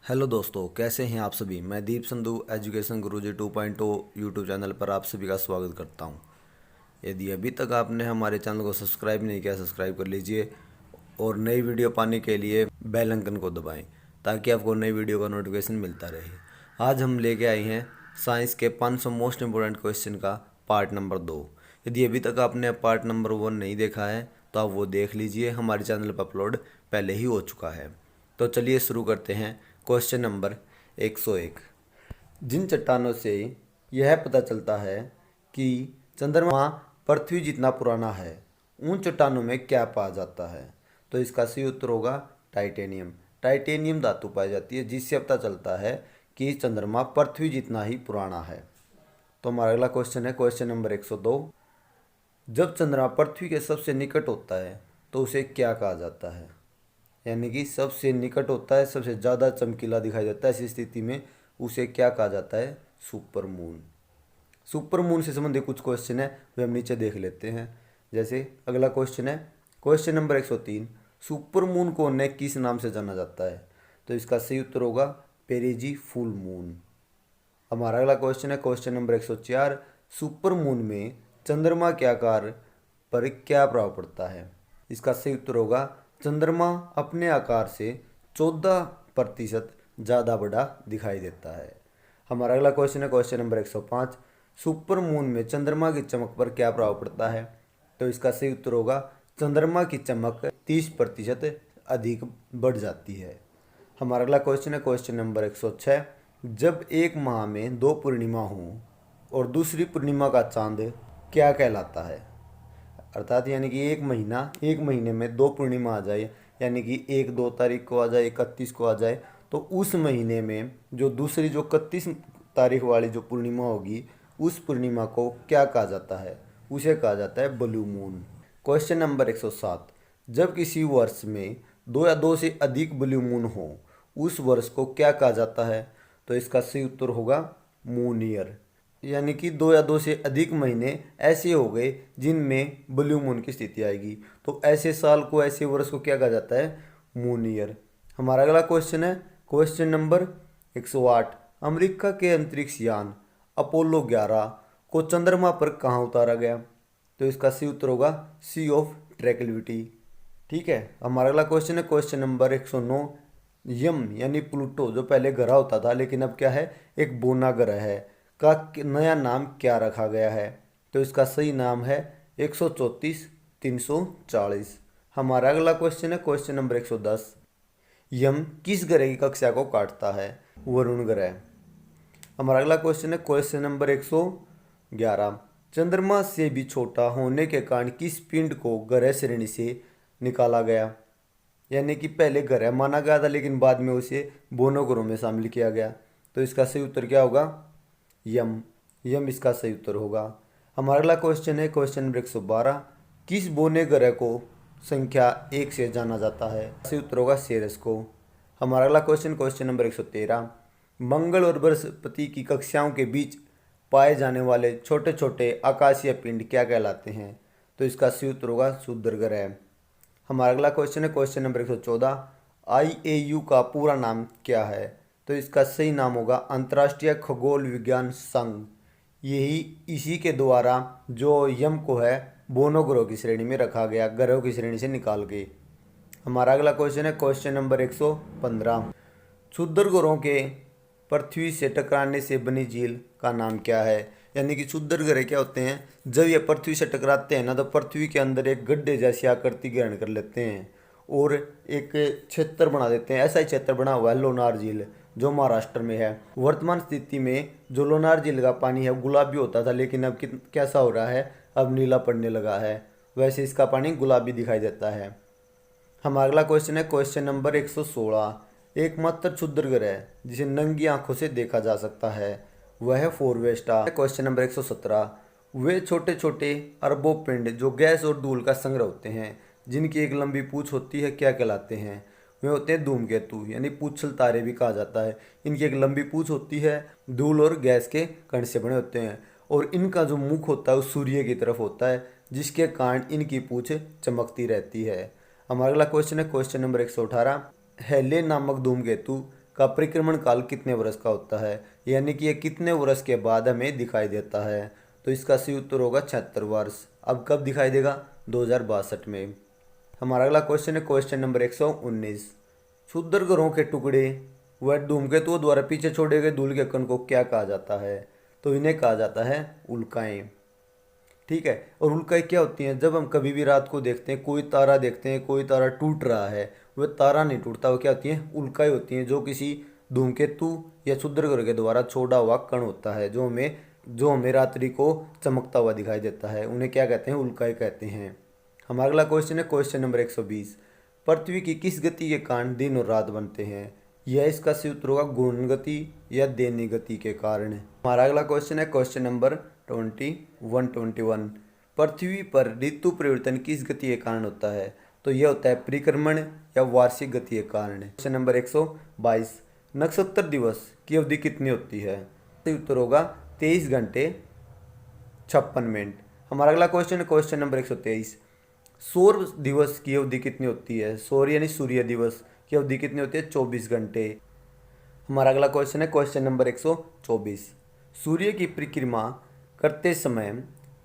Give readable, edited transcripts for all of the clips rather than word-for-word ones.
Hello दोस्तों, कैसे हैं आप सभी। मैं दीप संधू एजुकेशन गुरुजी 2.0 यूट्यूब चैनल पर आप सभी का स्वागत करता हूं। यदि अभी तक आपने हमारे चैनल को सब्सक्राइब नहीं किया, सब्सक्राइब कर लीजिए और नई वीडियो पाने के लिए बेल आइकन को दबाएं ताकि आपको नई वीडियो का नोटिफिकेशन मिलता रहे। आज हम लेके आए हैं साइंस के 500 मोस्ट इम्पोर्टेंट क्वेश्चन का पार्ट नंबर 2। यदि अभी तक आपने पार्ट नंबर 1 नहीं देखा है तो आप वो देख लीजिए, हमारे चैनल पर अपलोड पहले ही हो चुका है। तो चलिए शुरू करते हैं। Question number 101। जिन चट्टानों से यह पता चलता है कि चंद्रमा पृथ्वी जितना पुराना है, उन चट्टानों में क्या पाया जाता है? तो इसका सही उत्तर होगा टाइटेनियम। टाइटेनियम धातु पाई जाती है जिससे पता चलता है कि चंद्रमा पृथ्वी जितना ही पुराना है। तो हमारा अगला क्वेश्चन है क्वेश्चन नंबर 102। जब चंद्रमा पृथ्वी के सबसे निकट होता है तो उसे क्या कहा जाता है? यानी कि सबसे निकट होता है, सबसे ज़्यादा चमकीला दिखाई देता है, ऐसी स्थिति में उसे क्या कहा जाता है? Super moon. सुपर मून से संबंधित कुछ क्वेश्चन है वे हम नीचे देख लेते हैं। जैसे अगला क्वेश्चन है क्वेश्चन नंबर 103। सुपर मून को अन्य किस नाम से जाना जाता है? तो इसका सही उत्तर होगा पेरेजी फुल मून। हमारा अगला क्वेश्चन है क्वेश्चन नंबर 104। सुपर मून में चंद्रमा के आकार पर क्या प्रभाव पड़ता है? इसका सही उत्तर होगा चंद्रमा अपने आकार से 14% ज़्यादा बड़ा दिखाई देता है। हमारा अगला क्वेश्चन है क्वेश्चन नंबर 105। सुपर मून में चंद्रमा की चमक पर क्या प्रभाव पड़ता है? तो इसका सही उत्तर होगा चंद्रमा की चमक 30% अधिक बढ़ जाती है। हमारा अगला क्वेश्चन है क्वेश्चन नंबर 106। जब एक माह में 2 पूर्णिमा हों और दूसरी पूर्णिमा का चांद क्या कहलाता है? अर्थात यानी कि एक महीने में 2 पूर्णिमा आ जाए, यानी कि 1 2 तारीख को आ जाए, 31 को आ जाए, तो उस महीने में जो दूसरी जो 31 तारीख वाली जो पूर्णिमा होगी, उस पूर्णिमा को क्या कहा जाता है? उसे कहा जाता है ब्लू मून। Question number 107। जब किसी वर्ष में 2 या 2 से अधिक ब्लू मून हो, उस वर्ष को क्या कहा जाता है? तो इसका सही उत्तर होगा मून ईयर। यानी कि 2 या 2 से अधिक महीने ऐसे हो गए जिनमें ब्लू मून की स्थिति आएगी, तो ऐसे साल को, ऐसे वर्ष को क्या कहा जाता है? Moon year. हमारा अगला क्वेश्चन है क्वेश्चन नंबर 108। अमेरिका के अंतरिक्ष यान अपोलो 11 को चंद्रमा पर कहाँ उतारा गया? तो इसका सही उत्तर होगा सी ऑफ ट्रैंक्विलिटी। ठीक है। हमारा अगला क्वेश्चन है क्वेश्चन नंबर 109। यम यानी प्लूटो जो पहले ग्रह होता था लेकिन अब क्या है, एक बोना ग्रह है, का नया नाम क्या रखा गया है? तो इसका सही नाम है 134 340। हमारा अगला क्वेश्चन है क्वेश्चन नंबर 110। यम किस ग्रह की कक्षा को काटता है? वरुण ग्रह। हमारा अगला क्वेश्चन है क्वेश्चन नंबर 111। चंद्रमा से भी छोटा होने के कारण किस पिंड को ग्रह श्रेणी से निकाला गया? यानी कि पहले ग्रह माना गया था लेकिन बाद में उसे बोनो ग्रहों में शामिल किया गया। तो इसका सही उत्तर क्या होगा? यम। यम इसका सही उत्तर होगा। हमारा अगला क्वेश्चन है क्वेश्चन नंबर 112। किस बोने ग्रह को संख्या 1 से जाना जाता है? सही उत्तर होगा सेरस को। हमारा अगला क्वेश्चन क्वेश्चन नंबर 113। मंगल और बृहस्पति की कक्षाओं के बीच पाए जाने वाले छोटे छोटे आकाशीय पिंड क्या कहलाते हैं? तो इसका सही उत्तर होगा क्षुद्र ग्रह। हमारा अगला क्वेश्चन है क्वेश्चन नंबर 114। IAU का पूरा नाम क्या है? तो इसका सही नाम होगा अंतर्राष्ट्रीय खगोल विज्ञान संघ। यही इसी के द्वारा जो यम को है बोनो ग्रहों की श्रेणी में रखा गया, ग्रहों की श्रेणी से निकाल के। हमारा अगला क्वेश्चन है क्वेश्चन नंबर 115। क्षुद्र ग्रहों के पृथ्वी से टकराने से बनी झील का नाम क्या है? यानी कि क्षुद्र ग्रह क्या होते हैं, जब ये पृथ्वी से टकराते हैं ना तो पृथ्वी के अंदर एक गड्ढे जैसी आकृति ग्रहण कर लेते हैं और एक क्षेत्र बना देते हैं। ऐसा ही क्षेत्र बना हुआ है लोनार झील जो महाराष्ट्र में है। वर्तमान स्थिति में जो लोनार झील का पानी है गुलाबी होता था लेकिन अब कैसा हो रहा है, अब नीला पड़ने लगा है। वैसे इसका पानी गुलाबी दिखाई देता है। हमारा अगला क्वेश्चन है क्वेश्चन नंबर 116। एकमात्र क्षुद्र ग्रह जिसे नंगी आंखों से देखा जा सकता है वह है फोरवेस्टा। Question number 117। वे छोटे छोटे अरबों पिंड जो गैस और धूल का संग्रह होते हैं जिनकी एक लंबी पूंछ होती है क्या कहलाते हैं? वे होते हैं धूमकेतु, यानी पूंछल तारे भी कहा जाता है। इनकी एक लंबी पूंछ होती है, धूल और गैस के कण से बने होते हैं और इनका जो मुख होता है वो सूर्य की तरफ होता है जिसके कारण इनकी पूंछ चमकती रहती है। हमारा अगला क्वेश्चन है क्वेश्चन नंबर 118। हेले नामक धूमकेतु का परिक्रमण काल कितने वर्ष का होता है, यानी कि ये कितने वर्ष के बाद हमें दिखाई देता है। तो इसका सही उत्तर होगा 76 वर्ष। अब कब दिखाई देगा? 2062 में। हमारा अगला क्वेश्चन है क्वेश्चन नंबर 119। क्षुद्र ग्रहों के टुकड़े व धूमकेतुओं द्वारा पीछे छोड़े गए धूल के कण को क्या कहा जाता है? तो इन्हें कहा जाता है उल्काएं। ठीक है, और उल्काएं क्या होती हैं? जब हम कभी भी रात को देखते हैं, कोई तारा देखते हैं, कोई तारा टूट रहा है, वह तारा नहीं टूटता, वो क्या होती हैं? उल्काएं होती हैं, जो किसी धूमकेतु या क्षुद्र ग्रह के द्वारा छोड़ा हुआ कण होता है, जो हमें रात्रि को चमकता हुआ दिखाई देता है। उन्हें क्या कहते हैं? उल्काएं कहते हैं। हमारा अगला क्वेश्चन है क्वेश्चन नंबर 120। पृथ्वी की किस गति के कारण दिन और रात बनते हैं? यह इसका सही उत्तर होगा घूर्णन गति या दैनिक गति के कारण। हमारा अगला क्वेश्चन है क्वेश्चन नंबर 21। पृथ्वी पर ऋतु परिवर्तन किस गति के कारण होता है? तो यह होता है परिक्रमण या वार्षिक गति के कारण। Question number 122। नक्षत्र दिवस की अवधि कितनी होती है? सही उत्तर होगा 23 घंटे 56 मिनट। हमारा अगला क्वेश्चन है क्वेश्चन नंबर 123। सौर दिवस की अवधि कितनी होती है? सौर यानी सूर्य दिवस की अवधि कितनी होती है? 24 घंटे। हमारा अगला क्वेश्चन है क्वेश्चन नंबर 124। सूर्य की परिक्रमा करते समय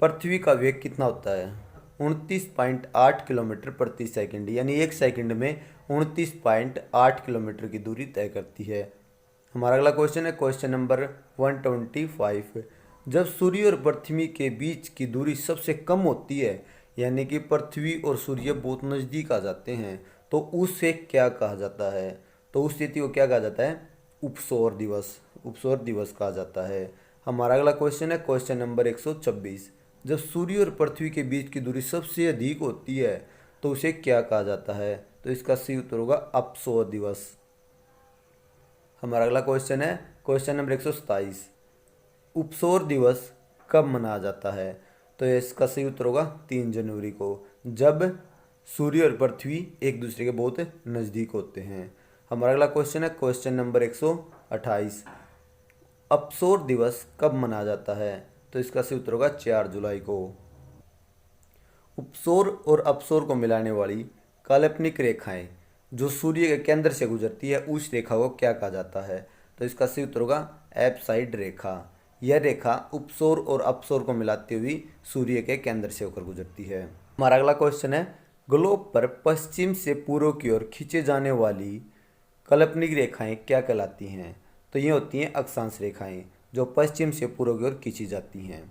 पृथ्वी का वेग कितना होता है? 29.8 किलोमीटर प्रति सेकंड, यानी एक सेकंड में 29.8 किलोमीटर की दूरी तय करती है। हमारा अगला क्वेश्चन है क्वेश्चन नंबर 125। जब सूर्य और पृथ्वी के बीच की दूरी सबसे कम होती है, यानी कि पृथ्वी और सूर्य बहुत नज़दीक आ जाते हैं, तो उससे क्या कहा जाता है? तो उस स्थिति को क्या कहा जाता है? उपसौर दिवस। उपसौर दिवस कहा जाता है। हमारा अगला क्वेश्चन है क्वेश्चन नंबर 126। जब सूर्य और पृथ्वी के बीच की दूरी सबसे अधिक होती है, तो उसे क्या कहा जाता है? तो इसका सही उत्तर होगा अपसौर दिवस। हमारा अगला क्वेश्चन है क्वेश्चन नंबर 127। उपसौर दिवस कब मनाया जाता है? तो इसका सही उत्तर होगा 3 जनवरी को, जब सूर्य और पृथ्वी एक दूसरे के बहुत नज़दीक होते हैं। हमारा अगला क्वेश्चन है क्वेश्चन नंबर 128। अपसौर दिवस कब मनाया जाता है? तो इसका सही उत्तर होगा 4 जुलाई को। उपसौर और अपसौर को मिलाने वाली काल्पनिक रेखाएं जो सूर्य के केंद्र से गुजरती है, उस रेखा को क्या कहा जाता है? तो इसका सही उत्तर होगा एप्साइड रेखा। यह रेखा उपसौर और अपसौर को मिलाती हुई सूर्य के केंद्र से होकर गुजरती है। हमारा अगला क्वेश्चन है ग्लोब पर पश्चिम से पूर्व की ओर खींचे जाने वाली काल्पनिक रेखाएं क्या कहलाती हैं? तो ये होती हैं अक्षांश रेखाएं, जो पश्चिम से पूर्व की ओर खींची जाती हैं।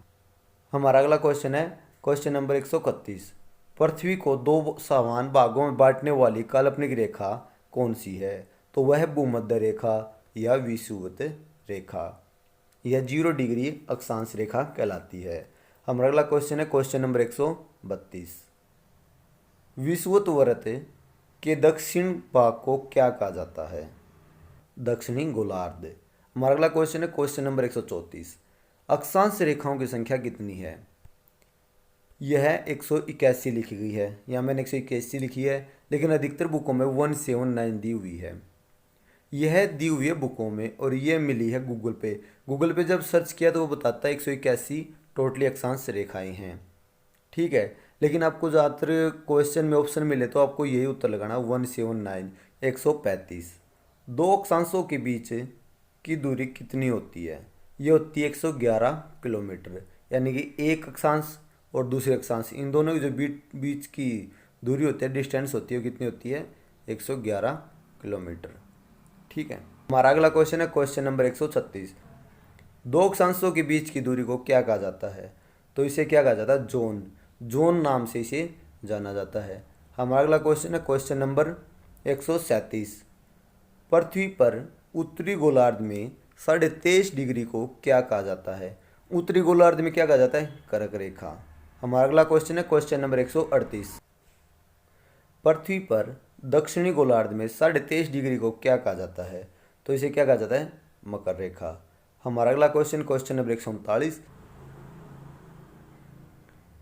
हमारा अगला क्वेश्चन है क्वेश्चन नंबर 131। पृथ्वी को 2 समान भागों में बांटने वाली काल्पनिक रेखा कौन सी है? तो वह भूमध्य रेखा या विषुवत रेखा, यह 0 डिग्री अक्षांश रेखा कहलाती है। हमारा अगला क्वेश्चन है क्वेश्चन नंबर 132। विषुवत वृत्त के दक्षिण भाग को क्या कहा जाता है? दक्षिणी गोलार्ध। हमारा अगला क्वेश्चन है क्वेश्चन नंबर 134। अक्षांश रेखाओं की संख्या कितनी है? यह 181 लिखी गई है। यहाँ मैंने 181 लिखी है, लेकिन अधिकतर बुकों में 179 दी हुई है। यह दी हुई है बुकों में, और यह मिली है गूगल पे। गूगल पे जब सर्च किया तो वो बताता है 181 टोटली अक्षांश रेखाएं हैं। ठीक है, लेकिन आपको ज़्यादातर क्वेश्चन में ऑप्शन मिले तो आपको यही उत्तर लगाना 179 135। 2 अक्षांशों के बीच की दूरी कितनी होती है? ये होती है 111 किलोमीटर, यानी कि एक अक्षांश और दूसरे अक्षांश, इन दोनों की जो बीच की दूरी होती है, डिस्टेंस होती है, वो कितनी होती है? 111 किलोमीटर। ठीक है, हमारा अगला क्वेश्चन है क्वेश्चन नंबर 136। 2 अक्षांशों के बीच की दूरी को क्या कहा जाता है? तो इसे क्या कहा जाता है? जोन। जोन नाम से इसे जाना जाता है। हमारा अगला क्वेश्चन है क्वेश्चन नंबर 137। पृथ्वी पर उत्तरी गोलार्ध में 23.5 डिग्री को क्या कहा जाता है? उत्तरी गोलार्ध में क्या कहा जाता है? कर्क रेखा। हमारा अगला क्वेश्चन है क्वेश्चन नंबर 138। पृथ्वी पर दक्षिणी गोलार्ध में 23.5 डिग्री को क्या कहा जाता है? तो इसे क्या कहा जाता है? मकर रेखा। हमारा अगला क्वेश्चन नंबर 139।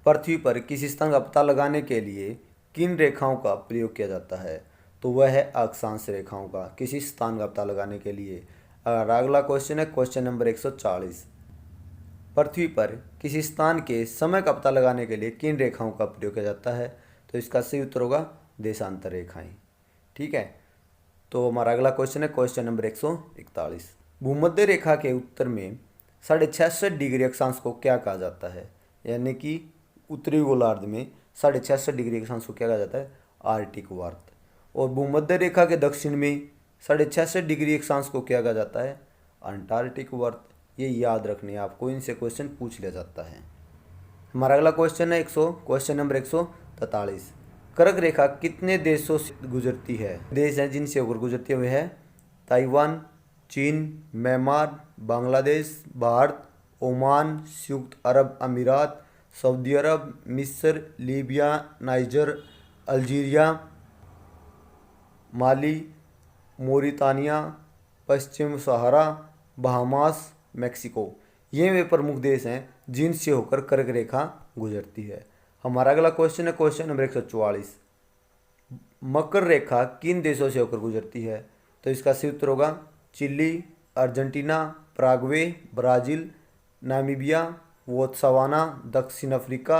पृथ्वी पर किसी स्थान का पता लगाने के लिए किन रेखाओं का प्रयोग किया जाता है? तो वह है अक्षांश रेखाओं का, किसी स्थान का पता लगाने के लिए। अगला क्वेश्चन है क्वेश्चन नंबर 140। पृथ्वी पर किसी स्थान के समय का पता लगाने के लिए किन रेखाओं का प्रयोग किया जाता है? तो इसका सही उत्तर होगा देशांतर रेखाएं। ठीक है, तो हमारा अगला क्वेश्चन है क्वेश्चन नंबर 141। भूमध्य रेखा के उत्तर में 66.5 अक्षांश को क्या कहा जाता है? यानी कि उत्तरी गोलार्ध में 66.5 अक्षांश को क्या कहा जाता है? आर्कटिक वार्त। और भूमध्य रेखा के दक्षिण में 66.5 अक्षांश को क्या कहा जाता है? अंटार्कटिक वर्त। ये याद रखने हैं आपको, इनसे क्वेश्चन पूछ लिया जाता है। हमारा अगला क्वेश्चन है क्वेश्चन नंबर 143। कर्क रेखा कितने देशों से गुजरती है? देश हैं जिनसे होकर गुजरती है वे है ताइवान, चीन, म्यांमार, बांग्लादेश, भारत, ओमान, संयुक्त अरब अमीरात, सऊदी अरब, मिस्र, लीबिया, नाइजर, अल्जीरिया, माली, मोरितानिया, पश्चिम सहारा, बहामास, मेक्सिको। ये वे प्रमुख देश हैं जिनसे होकर कर्क रेखा गुजरती है। हमारा अगला क्वेश्चन है क्वेश्चन नंबर 144। मकर रेखा किन देशों से होकर गुजरती है? तो इसका सही उत्तर होगा Chile, Argentina, Paraguay, Brazil, Namibia, Botswana, दक्षिण अफ्रीका,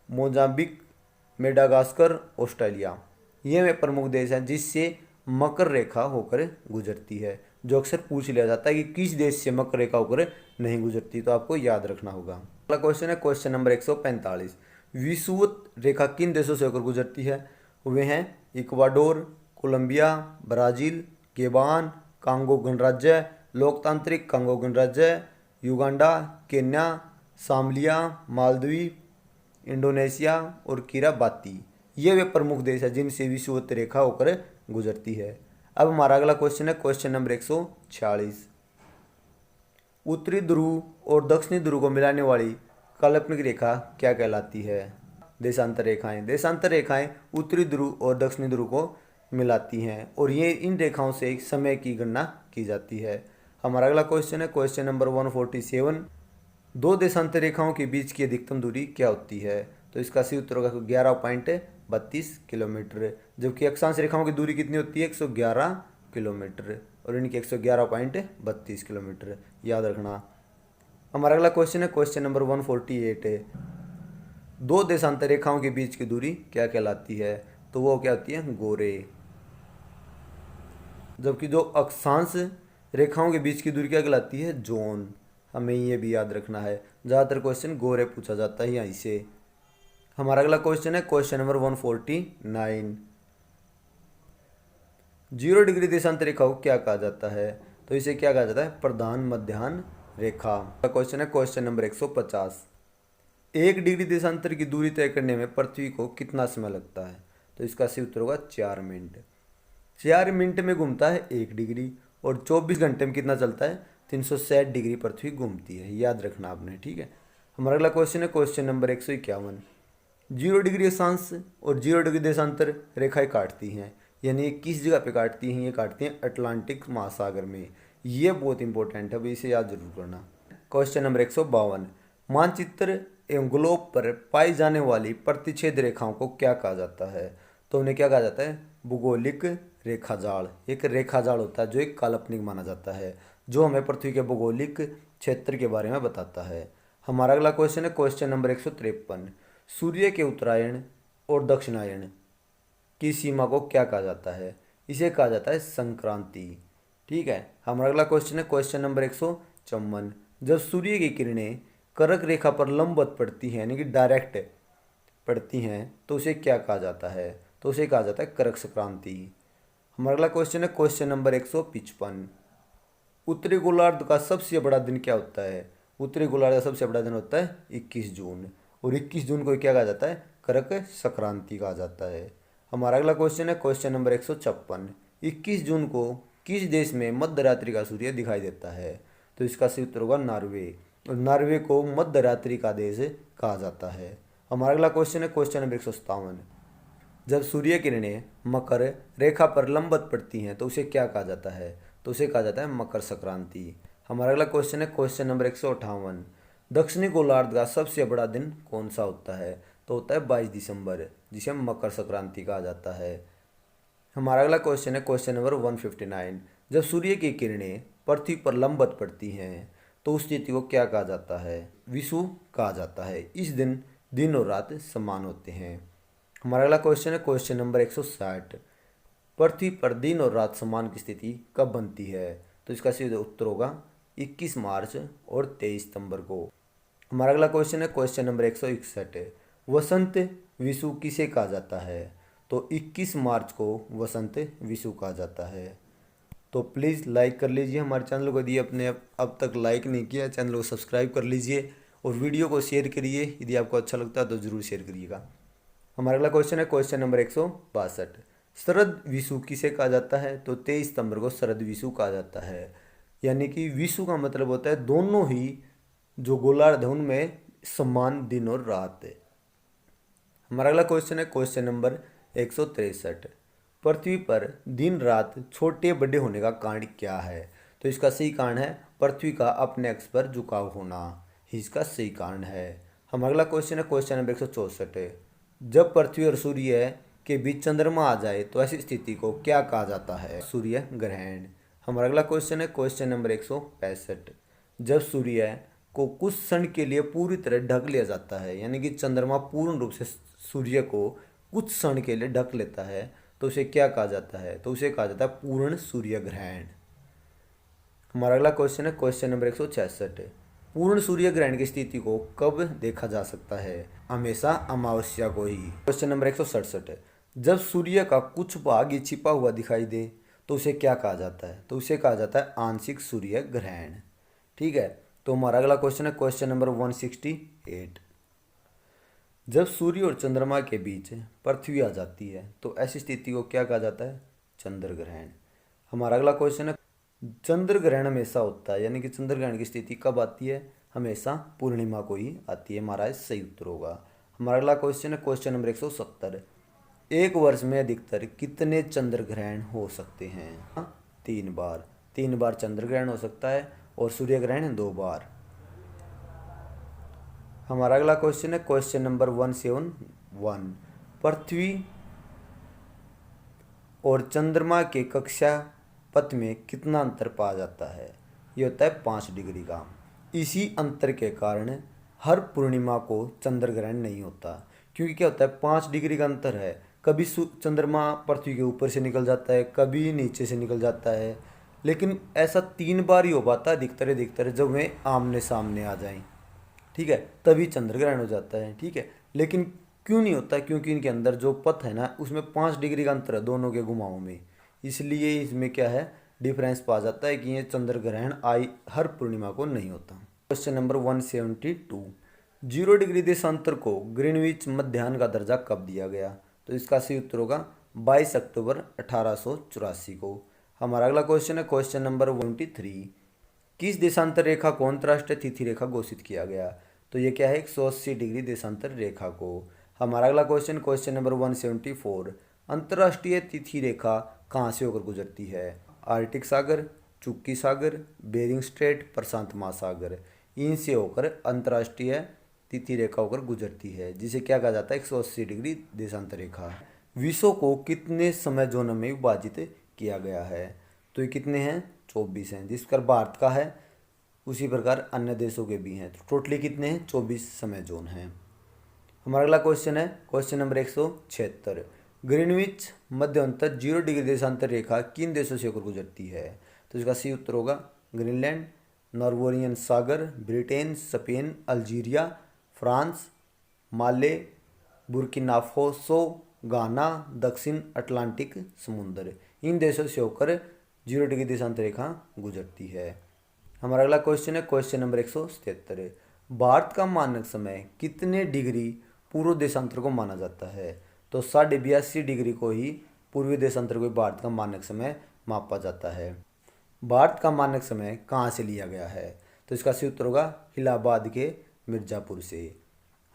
मोजाम्बिक, मेडागास्कर, ऑस्ट्रेलिया। ये वे प्रमुख देश हैं जिससे मकर रेखा होकर गुजरती है, जो अक्सर पूछ लिया जाता है कि किस देश से मकर रेखा होकर नहीं गुजरती, तो आपको याद रखना होगा। अगला क्वेश्चन है क्वेश्चन नंबर 145। विषुवत रेखा किन देशों से होकर गुजरती है? वे हैं इक्वाडोर, कोलंबिया, ब्राज़ील, गेबान, कांगो गणराज्य, लोकतांत्रिक कांगो गणराज्य, युगांडा, केन्या, सामलिया, मालदीव, इंडोनेशिया और किराबाती। ये वे प्रमुख देश हैं जिनसे विषुवत रेखा होकर गुजरती है। अब हमारा अगला क्वेश्चन है क्वेश्चन नंबर 146। उत्तरी ध्रुव और दक्षिणी ध्रुव को मिलाने वाली काल्पनिक रेखा क्या कहलाती है? देशांतर रेखाएं। देशांतर रेखाएं उत्तरी ध्रुव और दक्षिणी ध्रुव को मिलाती हैं और ये इन रेखाओं से समय की गणना की जाती है। हमारा अगला क्वेश्चन है क्वेश्चन नंबर 147। दो देशांतर रेखाओं के बीच की अधिकतम दूरी क्या होती है? तो इसका सही उत्तर होगा 11.32 किलोमीटर, जबकि अक्षांश रेखाओं की दूरी कितनी होती है? 111 किलोमीटर, और इनकी 111.32 किलोमीटर, याद रखना। हमारा अगला क्वेश्चन है क्वेश्चन नंबर 148। दो देशांतर रेखाओं के बीच की दूरी क्या कहलाती है? तो वो क्या होती है? गोरे। जबकि जो अक्षांश रेखाओं के बीच की दूरी क्या कहलाती है? जोन। हमें ये भी याद रखना है, ज़्यादातर क्वेश्चन गोरे पूछा जाता है यहीं से। हमारा अगला क्वेश्चन है क्वेश्चन नंबर 149। 0 डिग्री देशांतर रेखा को क्या कहा जाता है? तो इसे क्या कहा जाता है? प्रधान मध्याह्न रेखा। क्वेश्चन है क्वेश्चन नंबर 150। 1 डिग्री देशांतर की दूरी तय करने में पृथ्वी को कितना समय लगता है? तो इसका सही उत्तर होगा 4 मिनट। 4 मिनट में घूमता है 1 डिग्री, और 24 घंटे में कितना चलता है? 360 डिग्री पृथ्वी घूमती है, याद रखना आपने, ठीक है। हमारा अगला क्वेश्चन है क्वेश्चन नंबर 151। 0 डिग्री अक्षांश और 0 डिग्री देशांतर रेखाएं काटती हैं, यानी किस जगह पे काटती हैं? ये काटती हैं अटलांटिक महासागर में। ये बहुत इंपॉर्टेंट है, अभी इसे याद जरूर करना। Question number 152। मानचित्र एवं ग्लोब पर पाई जाने वाली प्रतिच्छेद रेखाओं को क्या कहा जाता है? तो उन्हें क्या कहा जाता है? भूगोलिक रेखाजाल। एक रेखाजाल होता है जो एक काल्पनिक माना जाता है, जो हमें पृथ्वी के भौगोलिक क्षेत्र के बारे में बताता है। हमारा अगला क्वेश्चन है क्वेश्चन नंबर 153। सूर्य के उत्तरायण और दक्षिणायन की सीमा को क्या कहा जाता है? इसे कहा जाता है संक्रांति, ठीक है। हमारा अगला क्वेश्चन है क्वेश्चन नंबर 154। जब सूर्य की किरणें कर्क रेखा पर लंबवत पड़ती हैं, यानी कि डायरेक्ट पड़ती हैं, तो उसे क्या कहा जाता है? तो उसे कहा जाता है कर्क संक्रांति। हमारा अगला क्वेश्चन है क्वेश्चन नंबर 155। उत्तरी गोलार्ध का सबसे बड़ा दिन क्या होता है? उत्तरी गोलार्ध का सबसे बड़ा दिन होता है 21 जून, और 21 जून को क्या कहा जाता है? कर्क संक्रांति कहा जाता है। हमारा अगला क्वेश्चन है क्वेश्चन नंबर 156। 21 जून को किस देश में मध्यरात्रि का सूर्य दिखाई देता है? तो इसका सही उत्तर होगा नॉर्वे, और नॉर्वे को मध्यरात्रि का देश कहा जाता है। हमारा अगला क्वेश्चन है क्वेश्चन नंबर 157। जब सूर्य किरणें मकर रेखा पर लंबवत पड़ती हैं तो उसे क्या कहा जाता है? तो उसे कहा जाता है मकर संक्रांति। हमारा अगला क्वेश्चन है क्वेश्चन नंबर 158। दक्षिणी गोलार्ध का सबसे बड़ा दिन कौन सा होता है? तो होता है 22 दिसंबर, जिसे मकर संक्रांति कहा जाता है। हमारा अगला क्वेश्चन है क्वेश्चन नंबर 159। जब सूर्य की किरणें पृथ्वी पर लंबवत पड़ती हैं तो उस स्थिति को क्या कहा जाता है? विषुव कहा जाता है। इस दिन दिन और रात समान होते हैं। हमारा अगला क्वेश्चन है क्वेश्चन नंबर 160। पृथ्वी पर दिन और रात समान की स्थिति कब बनती है? तो इसका सीधा उत्तर होगा 21 मार्च और 23 सितंबर को। हमारा अगला क्वेश्चन है क्वेश्चन नंबर 161। वसंत विषु किसे कहा जाता है? तो 21 मार्च को वसंत विषु कहा जाता है। तो प्लीज़ लाइक कर लीजिए हमारे चैनल को, यदि आपने अब तक लाइक नहीं किया चैनल को सब्सक्राइब कर लीजिए और वीडियो को शेयर करिए, यदि आपको अच्छा लगता है तो ज़रूर शेयर करिएगा। हमारा अगला क्वेश्चन है क्वेश्चन नंबर 162। शरद विषु किसे कहा जाता है? तो 23 सितंबर को शरद विषु कहा जाता है। यानी कि विषु का मतलब होता है दोनों ही जो गोलार्ध है उनमें समान दिन और रात है। हमारा अगला क्वेश्चन है क्वेश्चन नंबर 163। पृथ्वी पर दिन रात छोटे बड़े होने का कारण क्या है? तो इसका सही कारण है पृथ्वी का अपने अक्ष पर झुकाव होना ही इसका सही कारण है। हमारा अगला क्वेश्चन है क्वेश्चन नंबर 164। जब पृथ्वी और सूर्य के बीच चंद्रमा आ जाए तो ऐसी स्थिति को क्या कहा जाता है? सूर्य ग्रहण। हमारा अगला क्वेश्चन है क्वेश्चन नंबर 165। जब सूर्य को कुछ क्षण के लिए पूरी तरह ढक लिया जाता है, यानी कि चंद्रमा पूर्ण रूप से सूर्य को कुछ क्षण के लिए ढक लेता है, तो उसे क्या कहा जाता है? तो उसे कहा जाता है पूर्ण सूर्य ग्रहण। हमारा अगला क्वेश्चन है क्वेश्चन नंबर 166। पूर्ण सूर्य ग्रहण की स्थिति को कब देखा जा सकता है? हमेशा अमावस्या को ही। Question number 167। जब सूर्य का कुछ भाग ही छिपा हुआ दिखाई दे तो उसे क्या कहा जाता है? तो उसे कहा जाता है आंशिक सूर्य ग्रहण। ठीक है, तो हमारा अगला क्वेश्चन है क्वेश्चन नंबर 168। जब सूर्य और चंद्रमा के बीच पृथ्वी आ जाती है तो ऐसी स्थिति को क्या कहा जाता है? चंद्र ग्रहण। हमारा अगला क्वेश्चन है चंद्र ग्रहण हमेशा होता है, यानी कि चंद्र ग्रहण की स्थिति कब आती है? हमेशा पूर्णिमा को ही आती है। हमारा सही उत्तर होगा। हमारा अगला क्वेश्चन है क्वेश्चन नंबर 170। एक वर्ष में अधिकतर कितने चंद्र ग्रहण हो सकते हैं? 3 बार। 3 बार चंद्र ग्रहण हो सकता है और सूर्य ग्रहण 2 बार। हमारा अगला क्वेश्चन है क्वेश्चन नंबर 171। पृथ्वी और चंद्रमा के कक्षा पथ में कितना अंतर पाया जाता है? ये होता है 5 डिग्री का। इसी अंतर के कारण हर पूर्णिमा को चंद्र ग्रहण नहीं होता, क्योंकि क्या होता है 5 डिग्री का अंतर है। कभी चंद्रमा पृथ्वी के ऊपर से निकल जाता है, कभी नीचे से निकल जाता है, लेकिन ऐसा 3 बार ही हो पाता है अधिकतर जब वे आमने सामने आ जाएं, ठीक है, तभी चंद्र ग्रहण हो जाता है। ठीक है, लेकिन क्यों नहीं होता? क्योंकि इनके अंदर जो पथ है ना उसमें 5 डिग्री का अंतर है दोनों के घुमावों में, इसलिए इसमें क्या है डिफरेंस पा जाता है कि ये चंद्र ग्रहण हर पूर्णिमा को नहीं होता। Question number 172। 0 डिग्री देशांतर को ग्रीनविच मध्याह्न का दर्जा कब दिया गया? तो इसका सही उत्तर होगा 22 अक्टूबर 1884 को। हमारा अगला क्वेश्चन है क्वेश्चन नंबर 173। किस देशांतर रेखा को अंतर्राष्ट्रीय तिथि रेखा घोषित किया गया? तो ये क्या है 180 डिग्री देशांतर रेखा को। हमारा अगला क्वेश्चन क्वेश्चन नंबर 174। अंतर्राष्ट्रीय तिथि रेखा कहाँ से होकर गुजरती है? आर्कटिक सागर, चुक्की सागर, बेरिंग स्ट्रेट, प्रशांत महासागर, इनसे होकर अंतर्राष्ट्रीय तिथि रेखा होकर गुजरती है, जिसे क्या कहा जाता है 180 डिग्री देशांतर रेखा। विश्व को कितने समय जोनों में विभाजित किया गया है? तो ये कितने हैं? 24 हैं। जिस प्रकार भारत का है उसी प्रकार अन्य देशों के भी हैं, तो टोटली कितने हैं? 24 समय जोन हैं। हमारा अगला क्वेश्चन है क्वेश्चन नंबर 176। ग्रीनविच मध्यांतर 0 डिग्री देशांतर रेखा किन देशों से होकर गुजरती है? तो इसका सही उत्तर होगा ग्रीनलैंड, नॉर्वेजियन सागर, ब्रिटेन, स्पेन, अल्जीरिया, फ्रांस, माले, बुर्किना फासो, गाना, दक्षिण अटलांटिक समुद्र, इन देशों से होकर 0 डिग्री देशांतर रेखा गुजरती है। हमारा अगला क्वेश्चन है क्वेश्चन नंबर 177। भारत का मानक समय कितने डिग्री पूर्व देशांतर को माना जाता है? तो 82.5 डिग्री को ही पूर्वी देशांतर को भारत का मानक समय मापा जाता है। भारत का मानक समय कहाँ से लिया गया है? तो इसका सही उत्तर होगा इलाहाबाद के मिर्ज़ापुर से।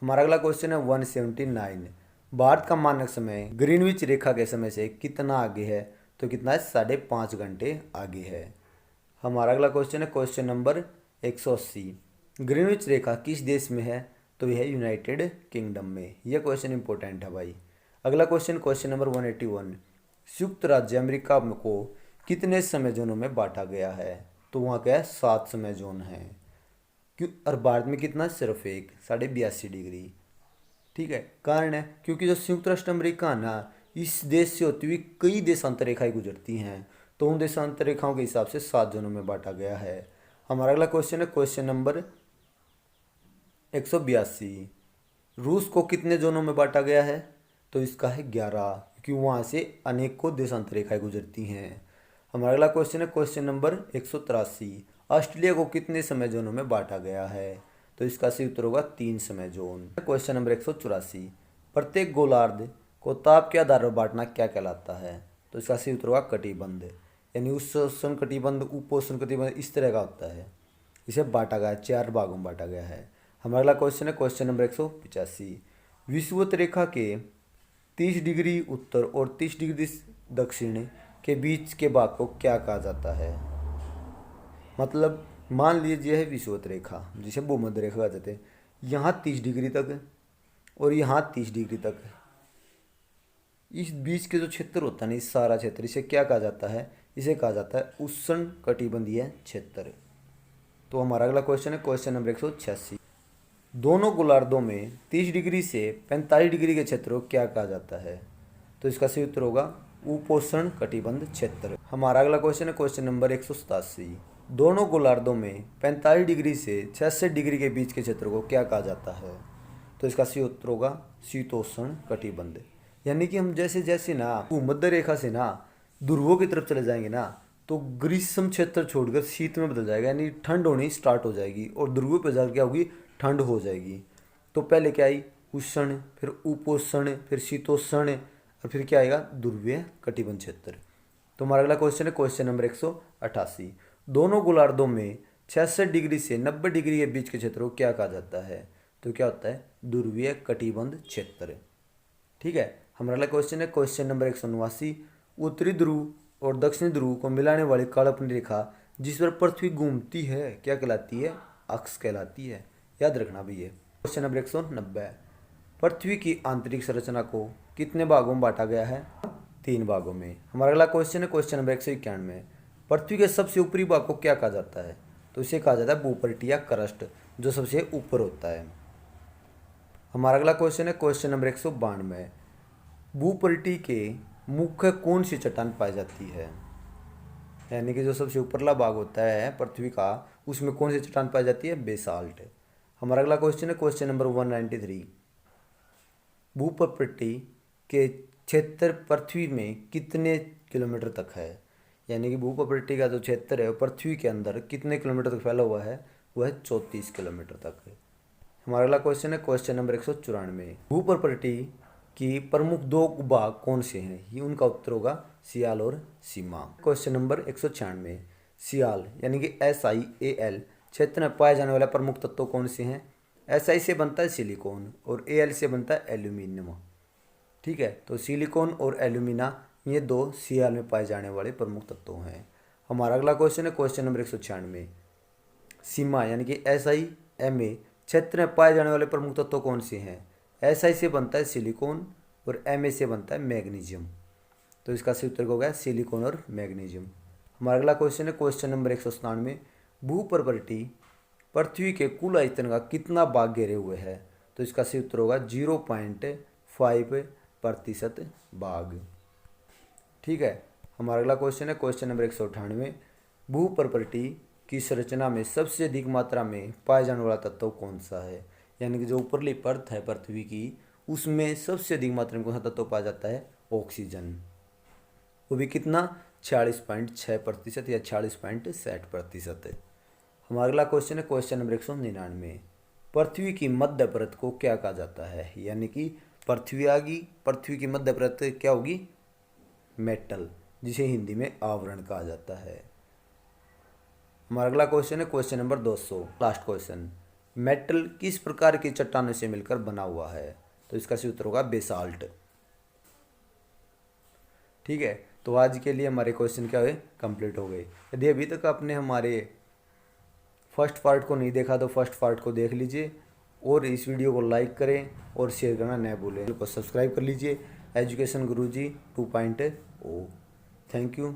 हमारा अगला क्वेश्चन है 179। भारत का मानक समय ग्रीनविच रेखा के समय से कितना आगे है? तो कितना है? 5.5 घंटे आगे है। हमारा अगला क्वेश्चन है क्वेश्चन नंबर 180। ग्रीनविच रेखा किस देश में है? तो यह है यूनाइटेड किंगडम में। यह क्वेश्चन इंपॉर्टेंट है भाई। अगला क्वेश्चन क्वेश्चन नंबर 181। संयुक्त राज्य अमेरिका को कितने समय जोनों में बांटा गया है? तो वहाँ क्या है 7 समय जोन है। क्यों? और भारत में कितना? सिर्फ एक 82.5 डिग्री। ठीक है, कारण है क्योंकि जो संयुक्त राष्ट्र अमेरिका है ना इस देश से होती हुई कई देशांतर रेखाएं गुजरती हैं, तो उन देशांतर रेखाओं के हिसाब से 7 जोनों में बांटा गया है। हमारा अगला क्वेश्चन है क्वेश्चन नंबर 182। रूस को कितने जोनों में बांटा गया है? तो इसका है 11, क्योंकि वहाँ से अनेकों देशांतर रेखाएं गुजरती हैं। हमारा अगला क्वेश्चन है क्वेश्चन नंबर 183। ऑस्ट्रेलिया को कितने समय जोनों में बांटा गया है? तो इसका सही उत्तर होगा 3 समय जोन। Question number 184। प्रत्येक गोलार्ध को ताप के आधार पर बांटना क्या कहलाता है? तो इसका सही उत्तर होगा कटिबंध, यानी उष्ण कटिबंध, उपोष्ण कटिबंध, इस तरह का होता है। इसे बांटा गया है, 4 भागों में बांटा गया है। हमारा अगला क्वेश्चन है क्वेश्चन नंबर 185। विषुवत रेखा के 30 डिग्री उत्तर और 30 डिग्री दक्षिण के बीच के भाग को क्या कहा जाता है? मतलब मान लीजिए है विषुवत रेखा, जिसे भूमध्य रेखा कहा जाता है, यहाँ 30 डिग्री तक और यहाँ 30 डिग्री तक, इस बीच के जो क्षेत्र होता है ना, इस सारा क्षेत्र, इसे क्या कहा जाता है? इसे कहा जाता है उष्ण कटिबंधीय क्षेत्र। तो हमारा अगला क्वेश्चन है क्वेश्चन नंबर 186। दोनों गोलार्धों में 30 डिग्री से 45 डिग्री के क्षेत्र को क्या कहा जाता है? तो इसका सही उत्तर होगा उपोष्ण कटिबंध क्षेत्र। हमारा अगला क्वेश्चन है क्वेश्चन नंबर 187। दोनों गोलार्धों में 45 डिग्री से 66 डिग्री के बीच के क्षेत्र को क्या कहा जाता है? तो इसका सही उत्तर होगा शीतोष्ण कटिबंध। यानी कि हम जैसे जैसे ना भूमध्य रेखा से ना ध्रुवों की तरफ चले जाएंगे ना, तो ग्रीष्म क्षेत्र छोड़कर शीत में बदल जाएगा, यानी ठंड होनी स्टार्ट हो जाएगी और ध्रुवों पर जाकर क्या होगी? ठंड हो जाएगी। तो पहले क्या आई? उष्ण, फिर उपोष्ण, फिर शीतोष्ण, और फिर क्या आएगा? ध्रुवीय कटिबंध क्षेत्र। तो हमारा अगला क्वेश्चन है क्वेश्चन नंबर 188। दोनों गोलार्धों में 66 डिग्री से 90 डिग्री के बीच के क्षेत्र को क्या कहा जाता है? तो क्या होता है? ध्रुवीय कटिबंध क्षेत्र। ठीक है। हमारा अगला क्वेश्चन है क्वेश्चन नंबर 189। उत्तरी ध्रुव और दक्षिणी ध्रुव को मिलाने वाली काल्पनिक रेखा जिस पर पृथ्वी घूमती है क्या कहलाती है? अक्ष कहलाती है। याद रखना भी है। Question number 190। पृथ्वी की आंतरिक संरचना को कितने भागों में बांटा गया है? 3 भागों में। हमारा अगला क्वेश्चन है क्वेश्चन नंबर 191। पृथ्वी के सबसे ऊपरी भाग को क्या कहा जाता है? तो इसे कहा जाता है भूपटल या क्रस्ट, जो सबसे ऊपर होता है। हमारा अगला क्वेश्चन है क्वेश्चन नंबर 192। भूपटल के मुख्य कौन सी चट्टान पाई जाती है? यानी कि जो सबसे ऊपरला भाग होता है पृथ्वी का, उसमें कौन सी चट्टान पाई जाती है? बेसाल्ट। हमारा अगला क्वेश्चन है क्वेश्चन नंबर 193। भूपटल के क्षेत्र पृथ्वी में कितने किलोमीटर तक है? यानी कि भूपटल का जो क्षेत्र है पृथ्वी के अंदर कितने किलोमीटर तक फैला हुआ है? वह है 34 किलोमीटर तक है। हमारा अगला क्वेश्चन है क्वेश्चन नंबर 194। भूपटल की प्रमुख 2 भाग कौन से हैं? ये उनका उत्तर होगा सियाल और सीमा। Question number 196। सियाल यानी कि SiAl क्षेत्र में पाए जाने वाले प्रमुख तत्व कौन से हैं? Si से बनता है सिलिकॉन और Al से बनता है एल्यूमिनियम। ठीक है, तो सिलिकॉन और एल्यूमिना ये 2 सियाल में पाए जाने वाले प्रमुख तत्व हैं। हमारा अगला क्वेश्चन है क्वेश्चन नंबर 196। सीमा यानी कि SiMa क्षेत्र में पाए जाने वाले प्रमुख तत्व कौन से हैं? Si से बनता है सिलिकॉन और Ma से बनता है मैग्नीशियम। तो इसका सही उत्तर हो गया सिलिकॉन और मैग्नीशियम। हमारा अगला क्वेश्चन है क्वेश्चन नंबर 197। भूपटल पृथ्वी के कुल आयतन का कितना भाग घेरे हुए है? तो इसका सही उत्तर होगा 0.5% भाग। ठीक है। हमारा अगला क्वेश्चन है क्वेश्चन नंबर 198। भूपटल की संरचना में सबसे अधिक मात्रा में पाया जाने वाला तत्व कौन सा है? यानी कि जो ऊपरली परत है पृथ्वी की, उसमें सबसे अधिक मात्रा में कौन सा तत्व पाया जाता है? ऑक्सीजन। वो भी कितना? 46.6% या 46.60%। हमारा अगला क्वेश्चन है क्वेश्चन नंबर 199। पृथ्वी की मध्य परत को क्या कहा जाता है? यानी कि पृथ्वी आ गई, पृथ्वी की मध्य परत क्या होगी? मेटल, जिसे हिंदी में आवरण कहा जाता है। हमारा अगला क्वेश्चन है question number 200, last question. Metal किस प्रकार की चट्टानों से मिलकर बना हुआ है? तो इसका सही उत्तर होगा बेसाल्ट। ठीक है, तो आज के लिए हमारे क्वेश्चन क्या हुए? कंप्लीट हो गए। यदि अभी तक आपने हमारे फर्स्ट पार्ट को नहीं देखा तो फर्स्ट पार्ट को देख लीजिए और इस वीडियो को लाइक करें और शेयर करना न भूलें। को सब्सक्राइब कर लीजिए एजुकेशन गुरुजी 2.0। Thank you.